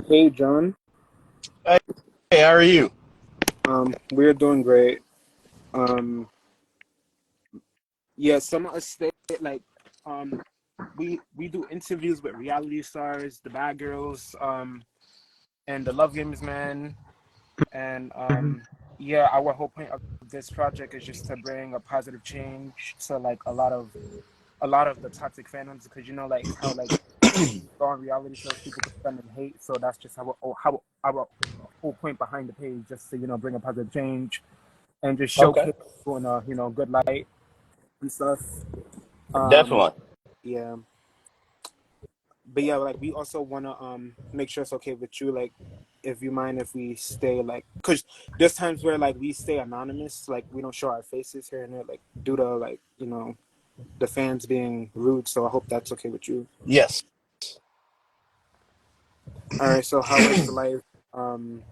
Hey John, Hey, how are you? we're doing great. Um, yeah, some of us stay like, um, we do interviews with reality stars, the bad girls, and the Love Games man, and Mhm. yeah, our whole point of this project is just to bring a positive change to like a lot of the toxic fandoms because like how like on reality shows people could spend and hate, so that's just how our whole point behind the page, just to bring a positive change and just Okay. showcase people in a good light and stuff. Um, Definitely. yeah, but yeah, like we also wanna make sure it's okay with you, like if you mind if we stay like, cause there's times where like we stay anonymous, like we don't show our faces here and there, like due to like the fans being rude. So I hope that's okay with you. Yes. All right. So how is life? Um,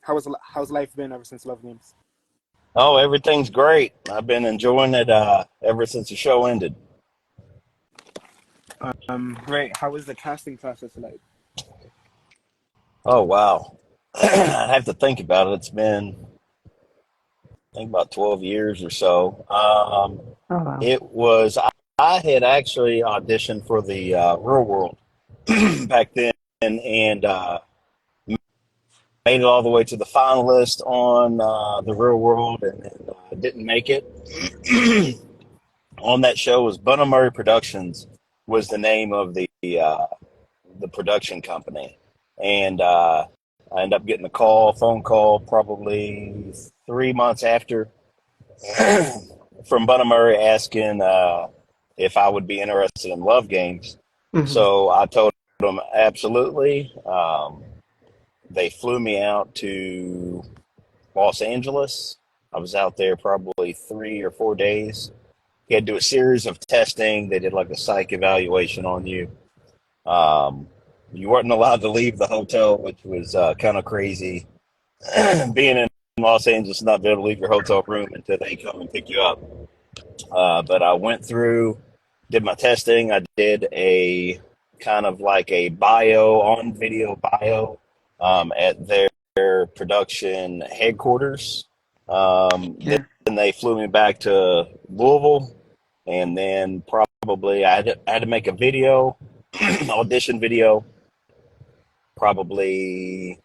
how's life been ever since Love Games? Oh, everything's great. I've been enjoying it ever since the show ended. Great. How was the casting process like? Oh, wow. I have to think about it. It's been, I think, about 12 years or so. Oh wow. It was, I had actually auditioned for the Real World back then and made it all the way to the finalist on the Real World and then didn't make it. On that show was Bunham Murray Productions was the name of the production company, and I ended up getting a phone call, probably 3 months after, from Bunham Murray asking if I would be interested in Love Games. Hmm. So I told them absolutely. They flew me out to Los Angeles. I was out there probably 3 or 4 days. You had to do a series of testing. They did like a psych evaluation on you. Um, you weren't allowed to leave the hotel, which was kind of crazy. Being in Los Angeles, not be able to leave your hotel room until they come and pick you up. But I went through, did my testing. I did a kind of like a bio, on video bio, at their production headquarters. Then Yeah. they flew me back to Louisville, and then probably I had to make a video, audition video, probably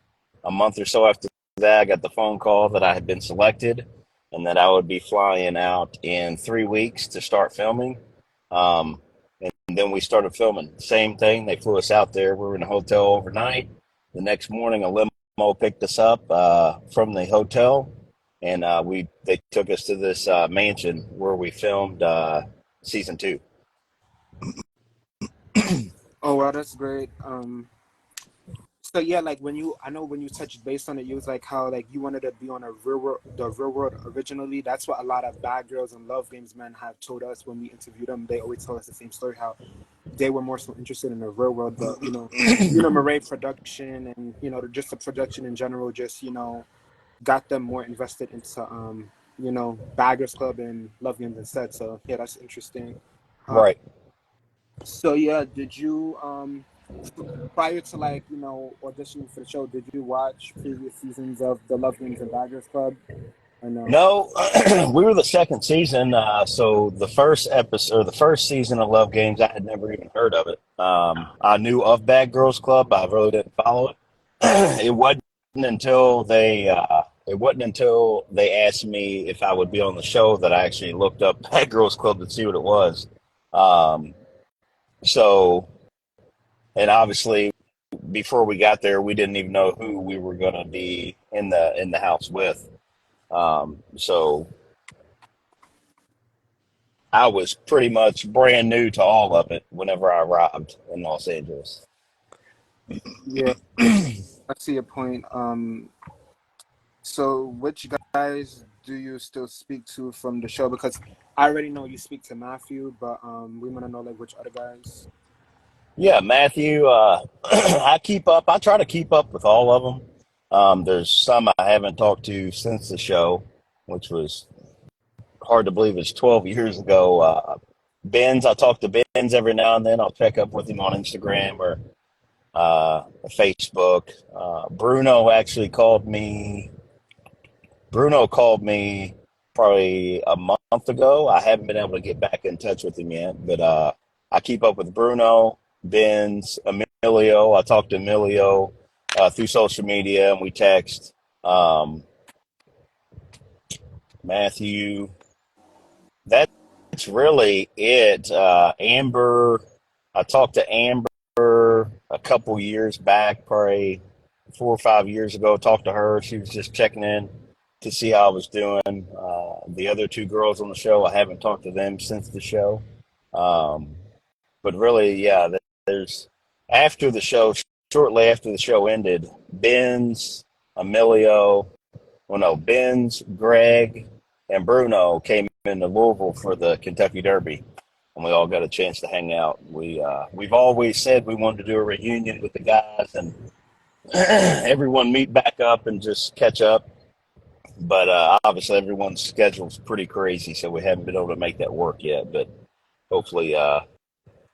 a month or so after that. I got the phone call that I had been selected and that I would be flying out in 3 weeks to start filming. And then we started filming. Same thing. They flew us out there. We were in a hotel overnight. The next morning, a limo picked us up from the hotel, and they took us to this mansion where we filmed season two. Oh wow, that's great. So yeah, like I know when you touched base on it, you was like how like you wanted to be on the real world originally. That's what a lot of bad girls and Love Games men have told us when we interviewed them. They always tell us the same story, how they were more so interested in the real world, but Murray production and just the production in general just got them more invested into Bad Girls Club and Love Games instead. So yeah, that's interesting. Uh, Right. so yeah, did you prior to like auditioning for the show, did you watch previous seasons of the Love Games and Bad Girls Club? I know. No, we were the second season. So the first episode, or the first season of Love Games, I had never even heard of it. I knew of Bad Girls Club, but I really didn't follow it. It wasn't until they asked me if I would be on the show that I actually looked up Bad Girls Club to see what it was. Um, so, and obviously, before we got there, we didn't even know who we were going to be in the house with. So I was pretty much brand new to all of it whenever I arrived in Los Angeles. Yeah, I see your point. So which guys do you still speak to from the show? Because I already know you speak to Matthew, but we want to know like which other guys. Yeah, Matthew, I try to keep up with all of them. There's some I haven't talked to since the show, which was hard to believe it's 12 years ago. I talk to Ben's every now and then. I'll check up with him on Instagram or Facebook. Bruno actually called me. Bruno called me probably a month ago. I haven't been able to get back in touch with him yet, but I keep up with Bruno, Benz, Emilio. I talk to Emilio through social media, and we text. Matthew, that's really it. Amber, I talked to Amber a couple years back, probably 4 or 5 years ago. Talked to her. She was just checking in to see how I was doing. The other two girls on the show, I haven't talked to them since the show. Um, but really, yeah, there's after the show, shortly after the show ended, Ben's, Emilio, well, no, Ben's, Greg, and Bruno came into Louisville for the Kentucky Derby, and we all got a chance to hang out. We've always said we wanted to do a reunion with the guys and everyone meet back up and just catch up. But obviously, everyone's schedule's pretty crazy, so we haven't been able to make that work yet. But hopefully,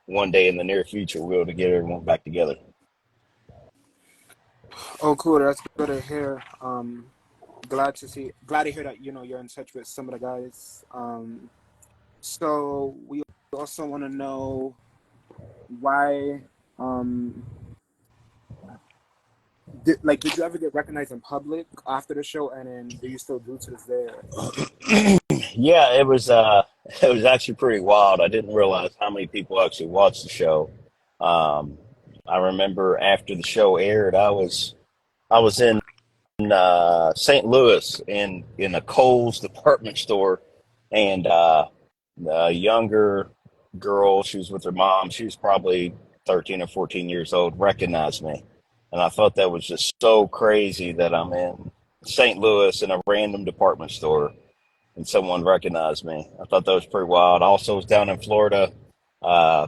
one day in the near future, we'll be able to get everyone back together. Oh, cool. That's good to hear. Glad to hear that you're in touch with some of the guys. So we also want to know why. Did you ever get recognized in public after the show, and then do you still do to this day? Yeah, it was actually pretty wild. I didn't realize how many people actually watched the show. Um, I remember after the show aired, I was in St. Louis in a Kohl's department store, and a younger girl, she was with her mom. She was probably 13 or 14 years old. Recognized me, and I thought that was just so crazy that I'm in St. Louis in a random department store and someone recognized me. I thought that was pretty wild. I also was down in Florida uh,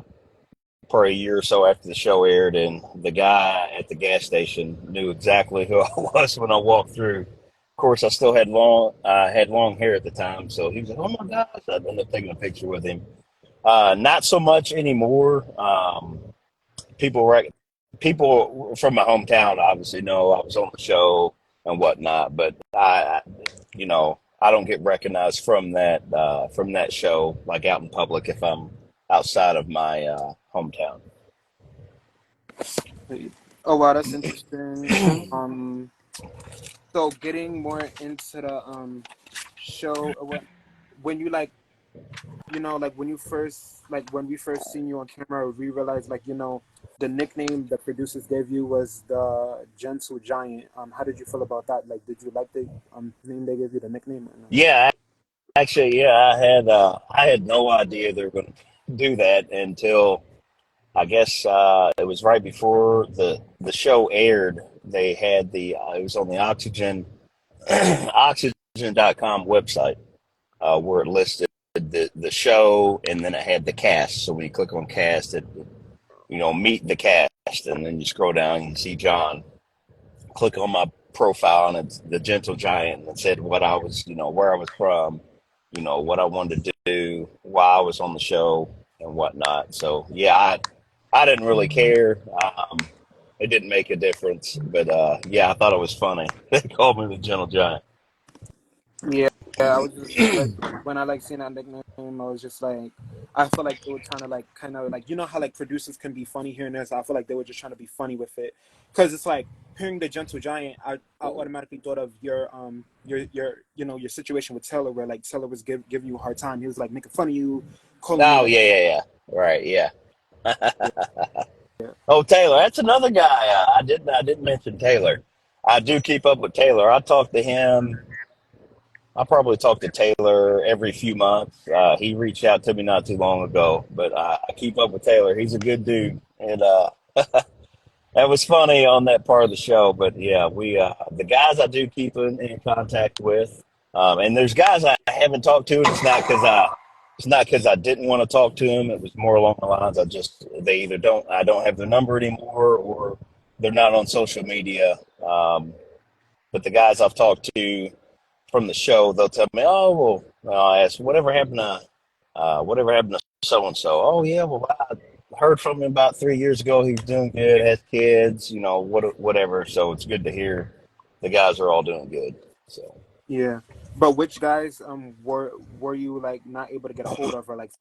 for a year or so after the show aired, and the guy at the gas station knew exactly who I was when I walked through. Of course, I still had long hair at the time, so he was like, "Oh my gosh!" I ended up taking a picture with him. Not so much anymore. People rec- People from my hometown obviously know I was on the show and whatnot, but I don't get recognized from that show like out in public if I'm outside of my hometown. Oh wow, that's interesting. So getting more into the show, when you like when we first seen you on camera, we realized the nickname the producers gave you was the Gentle Giant. How did you feel about that? Like, did you like the name they gave you, the nickname? Or no? Yeah, actually, yeah, I had no idea they were going to do that until I guess it was right before the show aired. They had it was on the oxygen.com website where it listed the show, and then it had the cast. So when you click on cast, meet the cast, and then you scroll down and you see John. Click on my profile, and it's the Gentle Giant, and it said what I was, where I was from, what I wanted to do, why I was on the show, and whatnot. So yeah, I didn't really care. It didn't make a difference, but yeah, I thought it was funny. They called me the Gentle Giant. Yeah, I was just like when I seen that nickname, I was just like, I feel like they were trying to kind of how producers can be funny here and there. So I feel like they were just trying to be funny with it, because it's like hearing the Gentle Giant, I automatically thought of your situation with Taylor, where Taylor was giving you a hard time. He was making fun of you, calling you Oh yeah, yeah, yeah. Right, yeah. yeah, yeah. Oh, Taylor, that's another guy. I didn't mention Taylor. I do keep up with Taylor. I talk to him. I probably talk to Taylor every few months. He reached out to me not too long ago, but I keep up with Taylor. He's a good dude, and that was funny on that part of the show. But yeah, we the guys I do keep in contact with, and there's guys I haven't talked to, and it's not because I didn't want to talk to them. It was more along the lines they either I don't have their number anymore, or they're not on social media. But the guys I've talked to from the show, they'll tell me, "Oh, well," I'll ask, whatever happened to so and so?" "Oh yeah, well, heard from him about 3 years ago. He's doing good, has kids, whatever. So it's good to hear the guys are all doing good. So, Yeah. But which guys were you like not able to get a hold of or like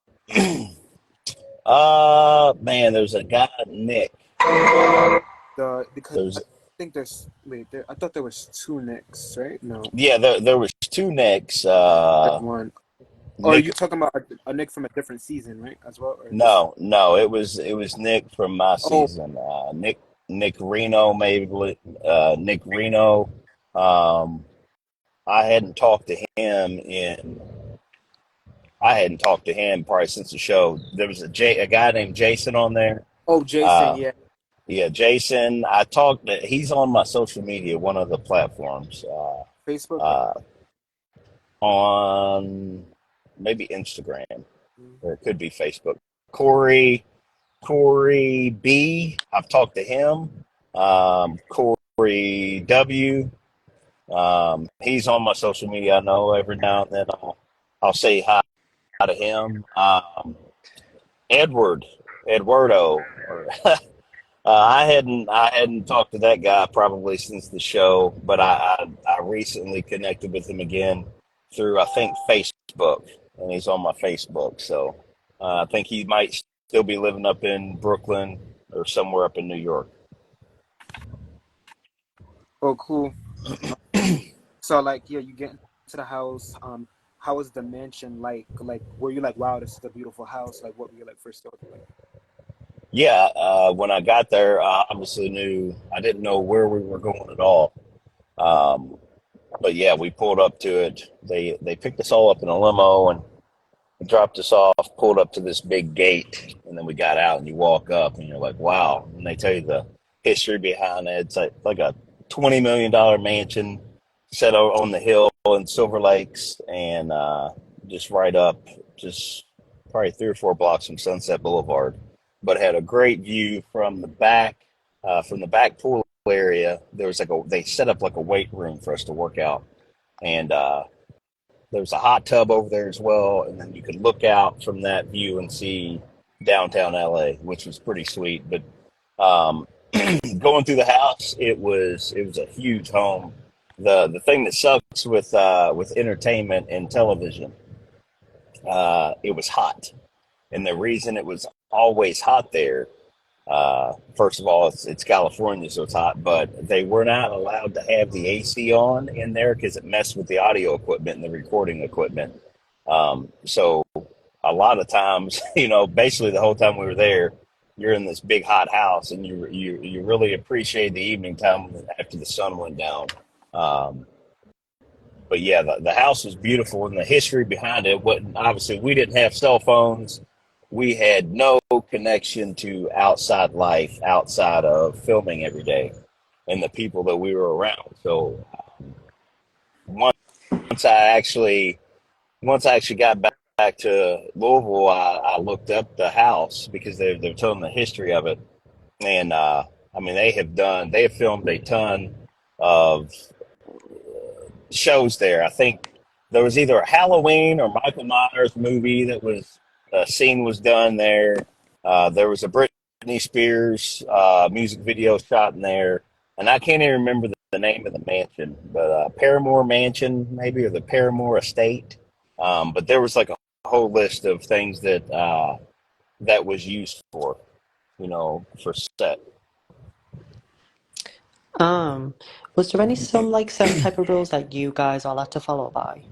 man, there's a guy, Nick. Um, because I there's think there's wait there I thought there was two Nicks, right? No, Yeah, there was two Nicks. just one. Or are Nick, you talking about a Nick from a different season, right? As well, or just no, it was Nick from my oh season. Nick Reno, maybe Nick Reno. Um, I hadn't talked to him in I hadn't talked to him probably since the show. There was a guy named Jason on there. oh Jason, Uh, yeah, yeah, Jason. I talked to. He's on my social media, one of the platforms. Facebook. Uh, on maybe Instagram, or it could be Facebook. Corey Corey B. I've talked to him. Corey W. He's on my social media. I know every now and then I'll say hi to him. Edward Eduardo. Or, I hadn't talked to that guy probably since the show, but I recently connected with him again through, I think, Facebook, and he's on my Facebook. So I think he might still be living up in Brooklyn or somewhere up in New York. Oh, cool. So like, yeah, you get into the house. How was the mansion like? Like, were you like, wow, this is a beautiful house? Like, what were you like first thought? Like, Yeah, when I got there, I obviously I didn't know where we were going at all. Um, but yeah, we pulled up to it. They picked us all up in a limo and dropped us off, pulled up to this big gate, and then we got out and you walk up and you're like, wow. And they tell you the history behind it. It's like a $20 million mansion set on the hill in Silver Lakes, and just right up, just probably 3 or 4 blocks from Sunset Boulevard. But had a great view from the back pool area. There was they set up like a weight room for us to work out. And there was a hot tub over there as well, and then you could look out from that view and see downtown LA, which was pretty sweet. But um, going through the house, it was a huge home. The thing that sucks with entertainment and television, it was hot, and the reason it was always hot there, first of all, it's California, so it's hot, but they were not allowed to have the AC on in there because it messed with the audio equipment and the recording equipment. So a lot of times, basically the whole time we were there, you're in this big hot house, and you really appreciate the evening time after the sun went down. Um, but yeah, the house was beautiful, and the history behind it. What Obviously we didn't have cell phones. We had no connection to outside life outside of filming every day and the people that we were around. So once I actually once I actually got back to Louisville, I looked up the house because they're telling the history of it, and I mean they have filmed a ton of shows there. I think there was either a Halloween or Michael Myers movie that was a scene was done there. There was a Britney Spears music video shot in there, and I can't even remember the name of the mansion, but Paramore Mansion maybe, or the Paramore Estate. But there was like a whole list of things that was used for set. Um, was there any some like certain type of rules that you guys all had to follow by?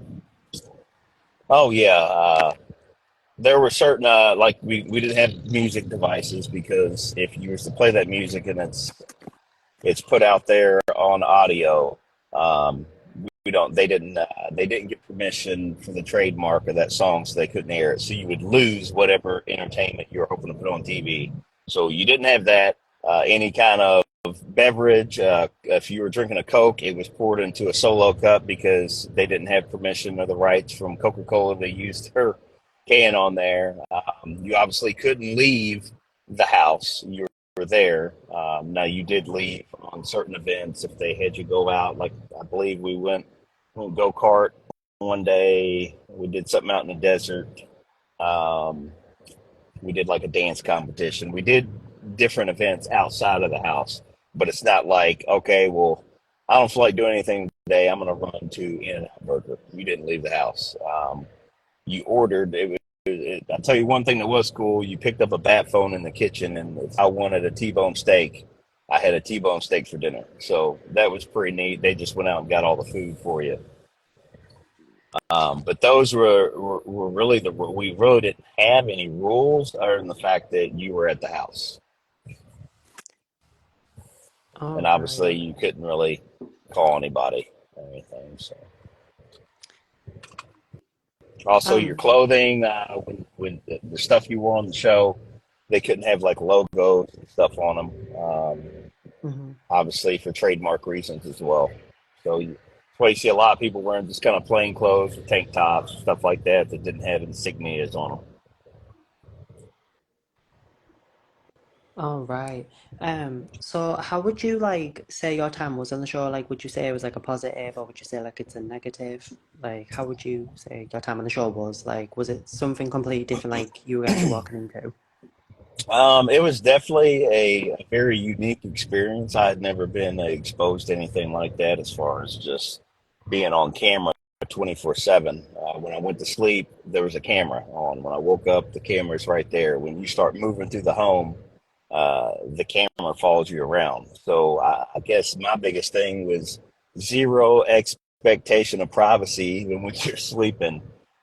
Oh yeah, there were certain like we didn't have music devices because if you was to play that music and it's put out there on audio, um, we don't they didn't get permission for the trademark of that song, so they couldn't air it. So you would lose whatever entertainment you were hoping to put on TV. So you didn't have that. Any kind of beverage, if you were drinking a Coke, it was poured into a solo cup because they didn't have permission or the rights from Coca-Cola. They used their can on there. You obviously couldn't leave the house. You were there. Now you did leave on certain events if they had you go out. Like I believe we went go kart one day. We did something out in the desert. Um, We did like a dance competition. We did different events outside of the house, but it's not like, okay, well, I don't feel like doing anything today. I'm going to run to In-N-Out Burger. You didn't leave the house. You ordered. I'll tell you one thing that was cool. You picked up a bat phone in the kitchen, and if I wanted a T-bone steak, I had a T-bone steak for dinner. So that was pretty neat. They just went out and got all the food for you. But those were really we really didn't have any rules other than the fact that you were at the house. And Oh, obviously right. you couldn't really call anybody or anything. So also your Um, clothing, when the stuff you wore on the show, they couldn't have like logos and stuff on them. mhm. Obviously for trademark reasons as well. So that's why you see a lot of people wearing just kind of plain clothes, tank tops, stuff like that that didn't have insignias on them. Oh, right. So how would you like say your time was on the show? Like, would you say it was like a positive, or would you say like it's a negative? Like, how would you say your time on the show was? Like, was it something completely different, like you were actually walking into? It was definitely a very unique experience. I had never been exposed to anything like that as far as just being on camera 24/7. When I went to sleep, there was a camera on. When I woke up, the camera's right there. When you start moving through the home, the camera follows you around. So I guess my biggest thing was zero expectation of privacy, even when you're sleeping.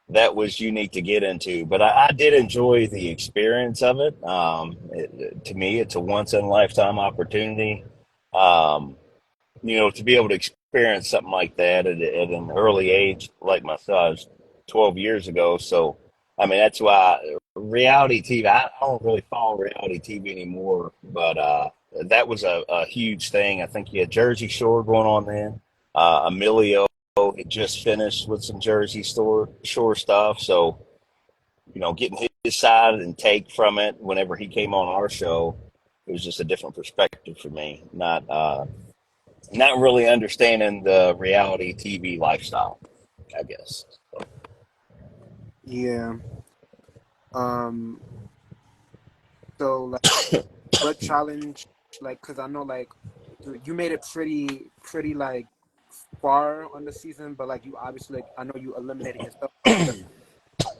That was unique to get into, but I did enjoy the experience of it. To me, it's a once in a lifetime opportunity. Um, to be able to experience something like that at an early age, like myself, 12 years ago. So, I mean, that's why reality TV, I don't really follow reality TV anymore, but that was a huge thing. I think you had Jersey Shore going on then. Emilio had just finished with some Shore stuff. So, getting his side and take from it whenever he came on our show, it was just a different perspective for me. Not really understanding the reality TV lifestyle, I guess. Yeah. Um. So like, what challenge? Like, cause I know like you made it pretty like far on the season, but like you obviously like I know you eliminated yourself from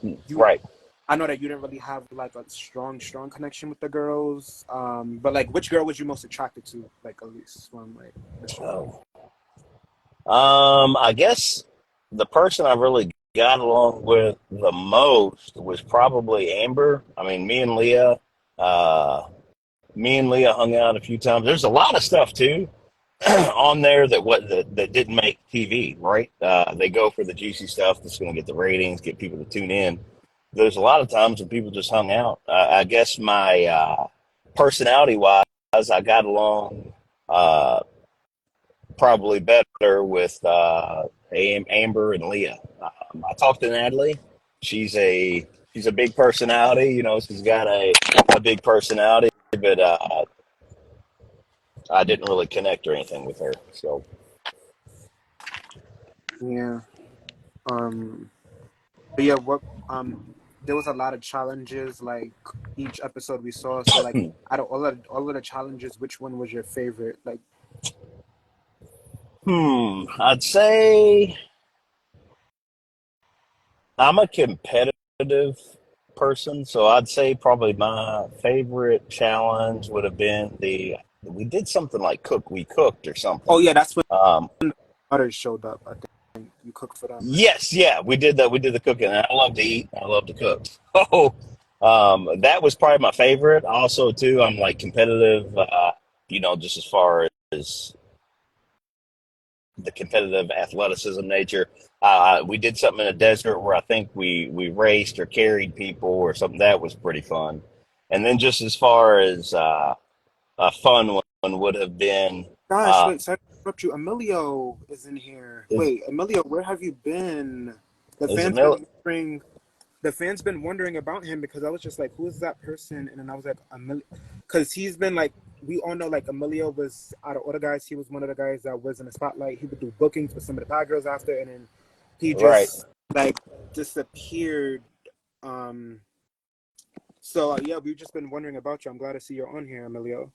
the you. Right. I know that you didn't really have like a strong connection with the girls. But like, which girl was you most attracted to? Like, at least from like the show. Oh. I guess the person I really got along with the most was probably Amber. I mean, uh, me and Leah hung out a few times. There's a lot of stuff too on there that didn't make TV, right? They go for the juicy stuff that's going to get the ratings, get people to tune in. There's a lot of times when people just hung out. I guess my personality wise, I got along uh, probably better with Amber and Leah. I talked to Natalie. She's a she's a big personality. She's got a big personality, but I didn't really connect or anything with her. So Yeah. Um. But yeah, what there was a lot of challenges like each episode we saw. So like out of all of the challenges, which one was your favorite? Like I'd say I'm a competitive person, so I'd say probably my favorite challenge would have been the we did something like we cooked or oh something. yeah, that's when Um, others showed up. I think you cooked for them. yes, yeah, we did that. We did the cooking. And I love to eat. I love to cook. Oh, that was probably my favorite. Also, too, I'm like competitive. Just as far as the competitive athleticism nature. We did something in the desert where I think we raced or carried people or something that was pretty fun. And then just as far as a fun one would have been Gosh, uh, wait, sorry to interrupt you. Emilio is in here. is Wait, Emilio, where have you been? The is a fans mil- been wondering. The fans been wondering about him because I was just like, who is that person? And then I was like, Emilio, because he's been like, we all know like Emilio was out of all the guys, he was one of the guys that was in the spotlight. He would do bookings for some of the bad girls after, and then he right. just like disappeared. Um, So yeah, we've just been wondering about you. I'm glad to see you're on here, Emilio.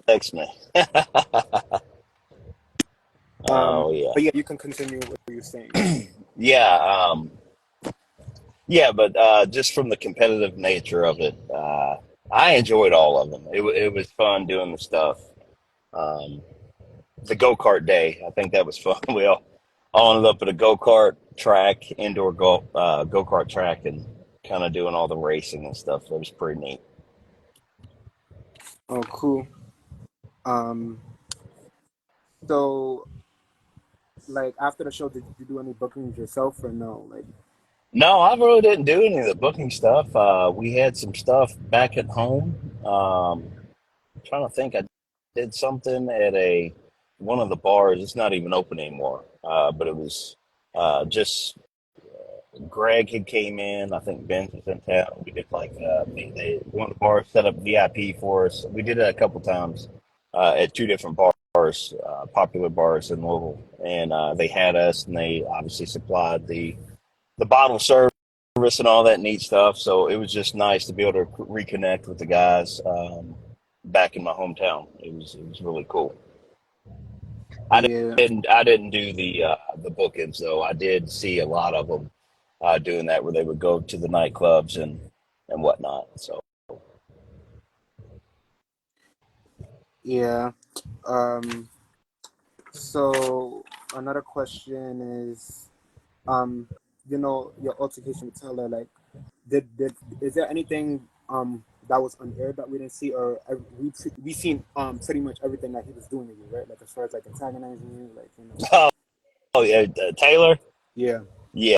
Text me. Um, Oh yeah, but yeah, you can continue what you're saying. yeah, yeah. But just from the competitive nature of it, I enjoyed all of them. It was fun doing the stuff. Um, the go kart day, I think that was fun. We all ended up at a go kart track, indoor go kart track, and kind of doing all the racing and stuff. It was pretty neat. Oh, cool. Um, so like after the show, did you do any bookings yourself or no? Like, No, I really didn't do any of the booking stuff. We had some stuff back at home. Trying to think, I did something at a one of the bars. It's not even open anymore. But it was just Greg had came in. I think Ben was in town. We did like one of the bars set up VIP for us. We did it a couple times at two different bars, popular bars in Louisville, and they had us, and they obviously supplied the bottle service and all that neat stuff. So it was just nice to be able to reconnect with the guys back in my hometown. It was really cool. I yeah, I didn't do the bookings though. I did see a lot of them doing that where they would go to the nightclubs and whatnot. So yeah. Um, so another question is, um, your altercation with Taylor, like, did is there anything that was unaired that we didn't see, or we seen pretty much everything that he was doing to you, right? Like as far as like antagonizing you, like oh, yeah, Taylor, yeah, yeah,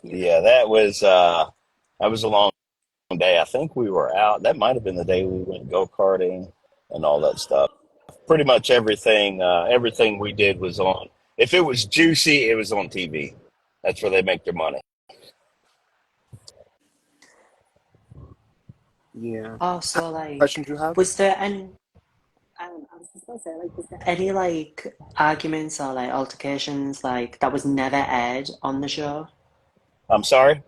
yeah. That was a long day. I think we were out. That might have been the day we went go karting and all that stuff. Pretty much everything we did was on. If it was juicy, it was on TV. That's where they make their money. yeah. Oh, so like, Questions you have? was there any? I was just gonna say, like, was there any like arguments or like altercations like that was never aired on the show? I'm sorry.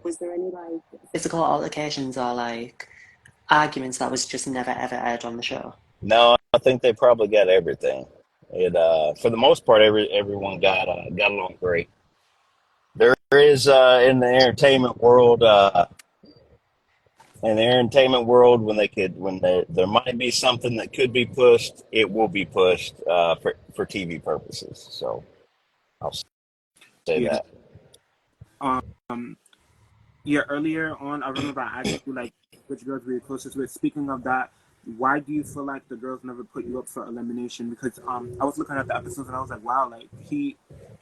Was there any like physical altercations or like arguments that was just never ever aired on the show? No, I think they probably got everything. It for the most part, everyone got along great. There is in the entertainment world, when there might be something that could be pushed, it will be pushed for TV purposes. So I'll say Yeah. that. Um. Yeah. Earlier on, I remember I asked you like which girls were you closest with. Speaking of that, why do you feel like the girls never put you up for elimination? Because I was looking at the episodes and I was like, wow, like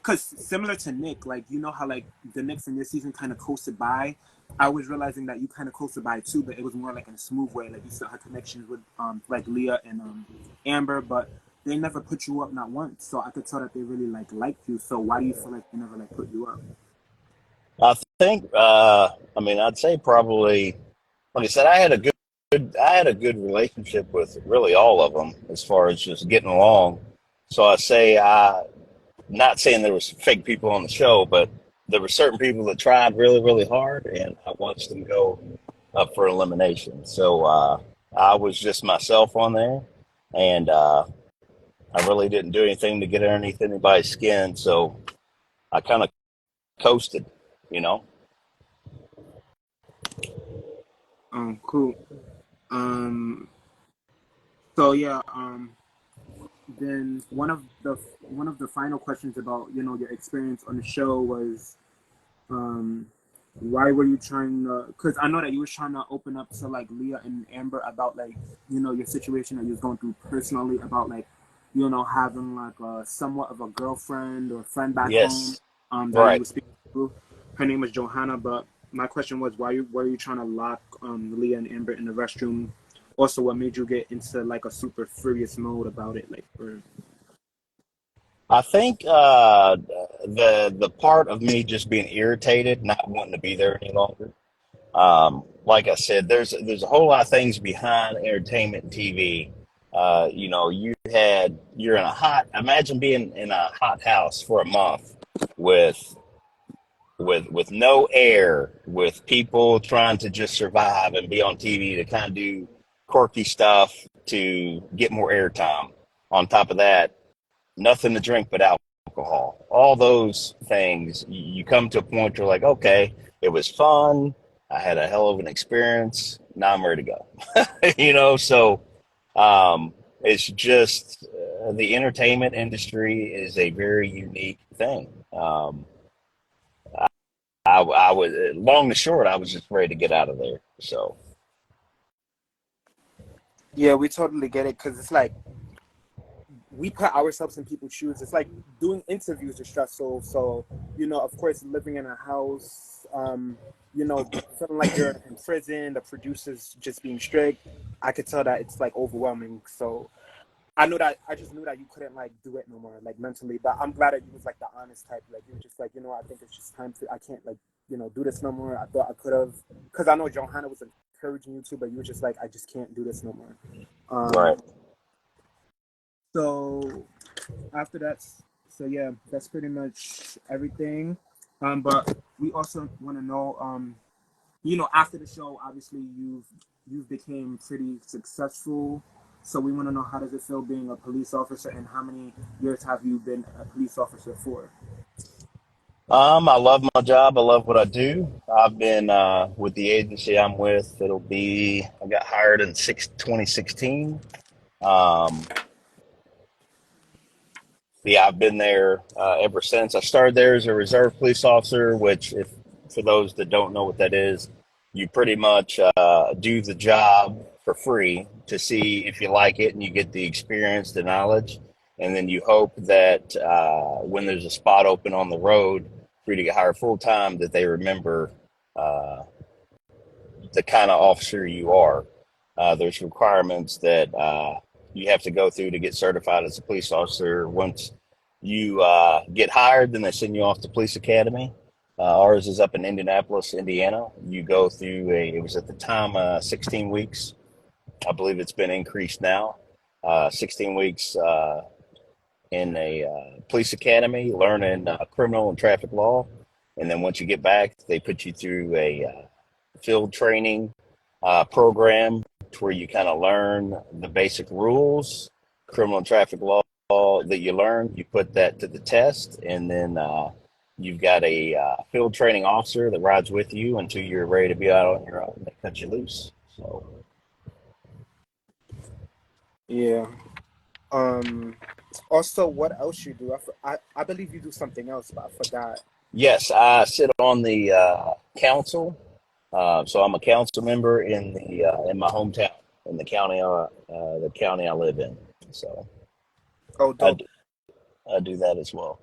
because similar to Nick, like you know how like the Knicks in this season kind of coasted by. I was realizing that you kind of coasted by too, but it was more like in a smooth way. Like you still had connections with like Leah and Amber, but they never put you up not once. So I could tell that they really like liked you. So why do you feel like they never like put you up? I think. I mean, I'd say probably. Like I said, I had a good relationship with really all of them as far as just getting along. So I say not saying there was fake people on the show, but there were certain people that tried really, really hard, and I watched them go up for elimination. So I was just myself on there, and I really didn't do anything to get underneath anybody's skin. So I kind of coasted, you know. Cool. Um, so yeah, then one of the final questions about your experience on the show was um why were you trying to, because I know that you was trying to open up to like Leah and Amber about like your situation that you was going through personally about like having like a somewhat of a girlfriend or friend back home Yes, that you right. were speaking to. Her name was Johanna, but my question was why you were you trying to lock Leah and Amber in the restroom? Also, what made you get into like a super furious mode about it, like for I think the part of me just being irritated, not wanting to be there any longer. Like I said, there's a whole lot of things behind entertainment and TV. You're in a hot. Imagine being in a hot house for a month with with no air, with people trying to just survive and be on TV to kind of do quirky stuff to get more airtime. On top of that, nothing to drink but alcohol. All those things, you come to a point where you're like, okay, it was fun. I had a hell of an experience. Now I'm ready to go. So it's just the entertainment industry is a very unique thing. I was long and short. I was just ready to get out of there. So Yeah, we totally get it because it's like we put ourselves in people's shoes. It's like doing interviews is stressful. So, of course, living in a house, feeling like you're in prison, the producers just being strict. I could tell that it's like overwhelming. So I just knew that you couldn't like do it no more, like mentally. But I'm glad that you was like the honest type. Like you were just like, I think it's just time I can't like, do this no more. I thought I could have, because I know Johanna was encouraging you too, but you were just like, I just can't do this no more. right. So after that, so yeah, that's pretty much everything. But we also want to know, after the show, obviously you've became pretty successful. So we want to know, how does it feel being a police officer, and how many years have you been a police officer for? I love my job. I love what I do. I've been with the agency I'm with. I got hired in 2016. Um, yeah, I've been there ever since. I started there as a reserve police officer, which, if for those that don't know what that is, you pretty much do the job for free to see if you like it, and you get the experience, the knowledge, and then you hope that when there's a spot open on the road for you to get hired full time, that they remember uh, the kind of officer you are. There's requirements that you have to go through to get certified as a police officer. Once you get hired, then they send you off to police academy. Ours is up in Indianapolis, Indiana. You go through it was at the time 16 weeks. I believe it's been increased now. 16 weeks in a police academy, learning criminal and traffic law. And then once you get back, they put you through a field training program to where you kind of learn the basic rules, criminal and traffic law that you learn. You put that to the test, and then you've got a field training officer that rides with you until you're ready to be out on your own. They cut you loose. So Yeah. Um. Also, what else you do? I believe you do something else, but I forgot. yes, I sit on the council. So I'm a council member in my hometown, in the county I live in. So Oh, I dope. do, I do that as well.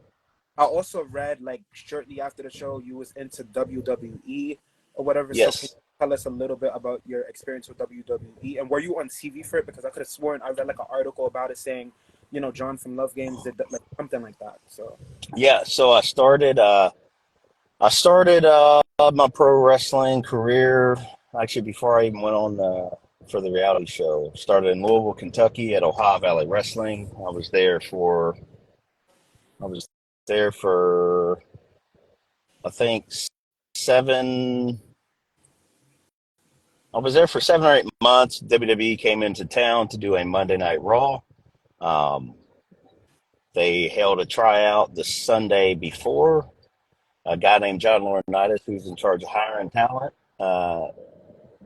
I also read like shortly after the show you was into WWE or whatever. So can Yes. you tell us a little bit about your experience with WWE, and were you on TV for it? Because I could have sworn I read like an article about it saying, John from Love Games did that, like something like that. So Yeah. So I started my pro wrestling career actually before I even went on for the reality show. Started in Louisville, Kentucky at Ohio Valley Wrestling. I was there for I think seven. I was there for 7 or 8 months. WWE came into town to do a Monday Night Raw. Um, they held a tryout the Sunday before. A guy named John Laurinaitis, who's in charge of hiring talent.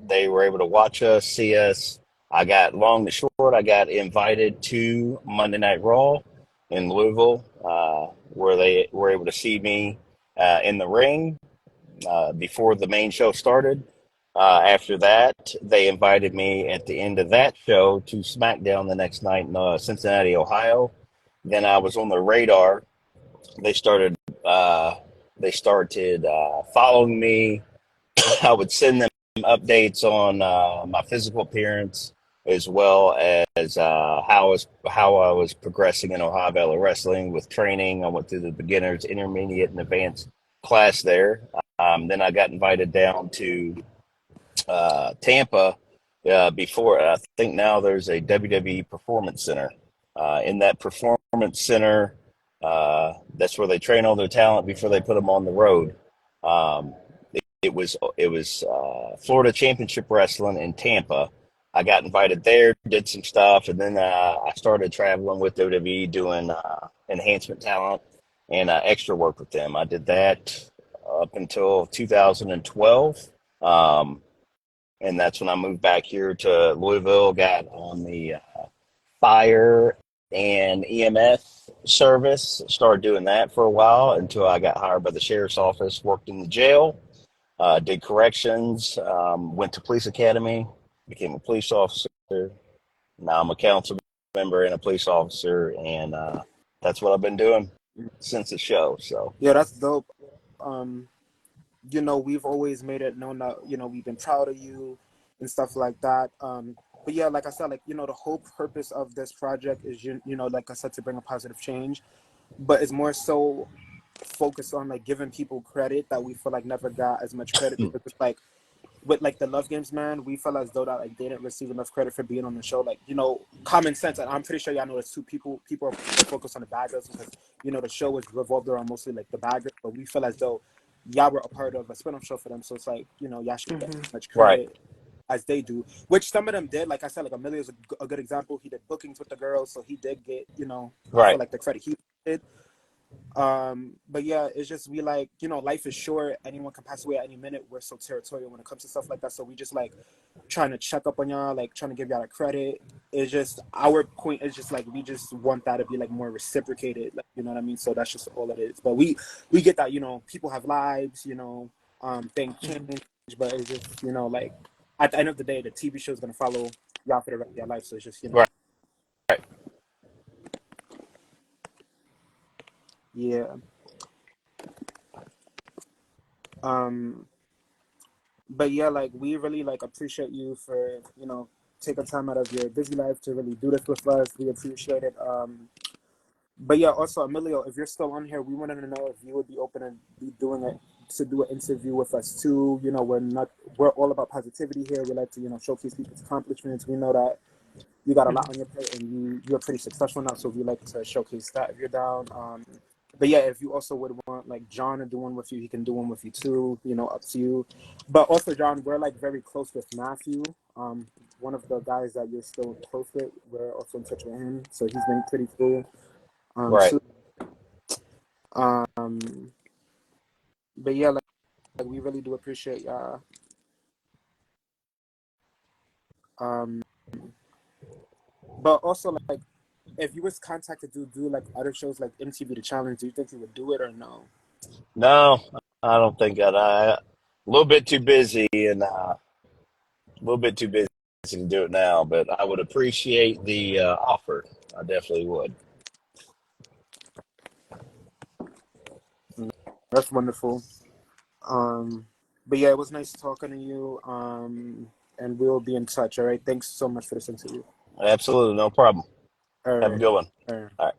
They were able to watch us, see us. I got long to short. I got invited to Monday Night Raw in Louisville, where they were able to see me in the ring before the main show started. After that, they invited me at the end of that show to SmackDown the next night in Cincinnati, Ohio. Then I was on the radar. They started. They started following me. I would send them updates on my physical appearance, as well as how I was progressing in Ohio Valley Wrestling with training. I went through the beginners, intermediate, and advanced class there. Then I got invited down to Tampa. Before I think now there's a WWE Performance Center. In that Performance Center, that's where they train all their talent before they put them on the road. Um, it was Florida Championship Wrestling in Tampa. I got invited there, did some stuff, and then I started traveling with WWE doing enhancement talent and extra work with them. I did that up until 2012. Um, and that's when I moved back here to Louisville, got on the fire and EMS service, started doing that for a while until I got hired by the sheriff's office, worked in the jail, did corrections, went to police academy, became a police officer. Now I'm a council member and a police officer, and that's what I've been doing since the show. So, Yeah, that's dope. Um, we've always made it known that, we've been proud of you and stuff like that. But yeah, like I said, like, the whole purpose of this project is, like I said, to bring a positive change, but it's more so focused on like giving people credit that we feel like never got as much credit, because it's like with like the Love Games, man, we felt as though that like they didn't receive enough credit for being on the show. Like, common sense, and I'm pretty sure y'all know there's two people are focused on the baggers, because the show is revolved around mostly like the baggers, but we feel as though y'all were a part of a spin-off show for them, so it's like, y'all should get as much right, credit as they do, which some of them did. Like I said, like Emilio is a good example. He did bookings with the girls, so he did get, I feel right, like the credit he did. But yeah, it's just, we like, life is short, anyone can pass away at any minute. We're so territorial when it comes to stuff like that, so we just like trying to check up on y'all, like trying to give y'all a credit. It's just, our point is just like, we just want that to be like more reciprocated, like, you know what I mean? So that's just all it is. But we get that, people have lives, things change, but it's just, like at the end of the day, the TV show is going to follow y'all for the rest of your life, so it's just, right, right. yeah. um but yeah, like we really like appreciate you for, taking time out of your busy life to really do this with us. We appreciate it. But yeah, also Emilio, if you're still on here, we wanted to know if you would be open and be doing it to do an interview with us too. We're all about positivity here. We like to, showcase people's accomplishments. We know that you got a lot on your plate and you're pretty successful now, so we like to showcase that if you're down. But yeah, if you also would want like John to do one with you, he can do one with you too, up to you. But also, John, we're like very close with Matthew, one of the guys that you're still close with. We're also in touch with him, so he's been pretty cool. Right. So um but yeah, like we really do appreciate y'all. um but also, like, if you was contacted to do like other shows like MTV The Challenge, do you think you would do it or no? No, I don't think that a little bit too busy and a little bit too busy to do it now, but I would appreciate the offer. I definitely would. That's wonderful. But yeah, it was nice talking to you. And we'll be in touch. All right. Thanks so much for this interview. Absolutely, no problem. All Have a right. good one. All right. All right.